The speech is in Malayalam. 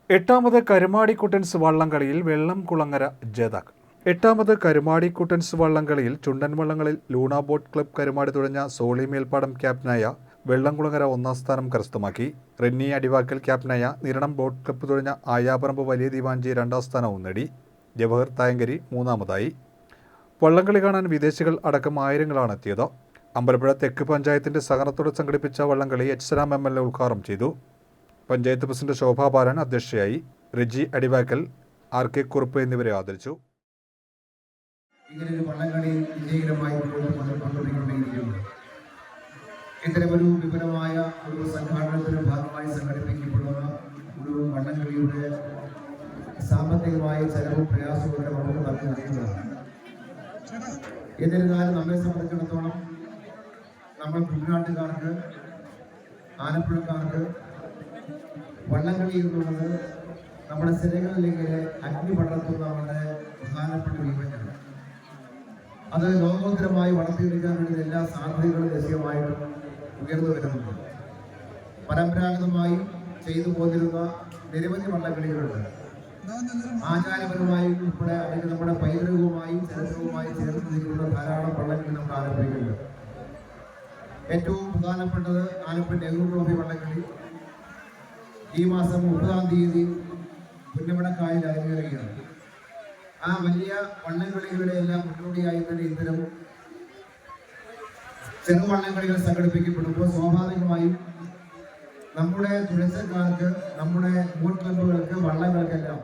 എട്ടാമത് കരുമാടിക്കുട്ടൻസ് വള്ളംകളിയിൽ വെള്ളംകുളങ്ങര ജേതാക്കൾ. എട്ടാമത് കരുമാടിക്കുട്ടൻസ് വള്ളംകളിയിൽ ചുണ്ടൻ വള്ളങ്ങളിൽ ലൂണ ബോട്ട് ക്ലബ് കരുമാടി തുടങ്ങിയ സോളി മേൽപ്പാടം ക്യാപ്റ്റനായ വെള്ളംകുളങ്ങര ഒന്നാം സ്ഥാനം കരസ്ഥമാക്കി. റെന്നി അടിവാക്കൽ ക്യാപ്റ്റനായ നിരണം ബോട്ട് ക്ലബ് തുടങ്ങിയ ആയാപറമ്പ് വലിയ ദീവാഞ്ചി രണ്ടാം സ്ഥാനവും നേടി. ജവഹർ തായങ്കരി മൂന്നാമതായി. വള്ളംകളി കാണാൻ വിദേശികൾ അടക്കം ആയിരങ്ങളാണ് എത്തിയത്. അമ്പലപ്പുഴ തെക്ക് പഞ്ചായത്തിന്റെ സഹകരണത്തോടെ സംഘടിപ്പിച്ച വള്ളംകളി എച്ച് സലാം MLA ഉദ്ഘാടനം ചെയ്തു. പഞ്ചായത്ത് പ്രസിഡന്റ് ശോഭാ ബാലൻ അധ്യക്ഷയായി. റെജി അടിവാക്കൽ, RK കുറുപ്പ് എന്നിവരെ ആദരിച്ചു. ഇങ്ങനൊരു വള്ളംകളി വിജയകരമായി ഇത്തരമൊരു വിപുലമായ ഒരു സംഘാടനത്തിന്റെ ഭാഗമായി സംഘടിപ്പിക്കപ്പെടുന്ന ഒരു വള്ളംകളിയുടെ സാമ്പത്തികമായ ചെലവും പ്രയാസവും നമുക്ക് പറഞ്ഞു നൽകുന്നതാണ്. എന്നിരുന്നാലും നമ്മെ സംബന്ധിച്ചിടത്തോളം നമ്മൾ കുട്ടനാട്ടുകാർക്ക്, ആലപ്പുഴക്കാർക്ക് വള്ളംകളി എന്നുള്ളത് നമ്മുടെ സിരകളിലേക്ക് അഗ്നി പടർത്തുന്ന നമ്മുടെ പ്രധാനപ്പെട്ട ഒരു ഇവന്റാണ്. അത് ലോകോത്തരമായി വളർത്തിയെടുക്കാൻ വേണ്ടി എല്ലാ സാധ്യതകളും ലക്ഷ്യമായിട്ടും ഉയർന്നു വരുന്നുണ്ട്. പരമ്പരാഗതമായി ചെയ്തു പോന്നിരുന്ന നിരവധി വള്ളംകളികളുണ്ട്. ആചാരപരമായി ഉൾപ്പെടെ അല്ലെങ്കിൽ നമ്മുടെ പൈതൃകവുമായും ചരിത്രവുമായി ചേർന്ന് നിൽക്കുന്ന ധാരാളം വള്ളംകളി നമുക്ക് ആരംഭിക്കുന്നുണ്ട്. ഏറ്റവും പ്രധാനപ്പെട്ടത് ആലപ്പുഴ നെഹ്റു ട്രോഫി വള്ളംകളി ഈ മാസം 30-ാം തീയതി പുന്നമടക്കായൽ അരങ്ങേറുകയാണ്. ആ വലിയ വള്ളംകളികളുടെ എല്ലാം മുന്നോടിയായി തന്നെ ഇത്തരം ചെറുവള്ളംകളികൾ സംഘടിപ്പിക്കപ്പെടുമ്പോൾ സ്വാഭാവികമായും നമ്മുടെ തുഴച്ചക്കാർക്ക്, നമ്മുടെ ബോട്ട് ക്ലബ്ബുകൾക്ക്, വള്ളങ്ങൾക്കെല്ലാം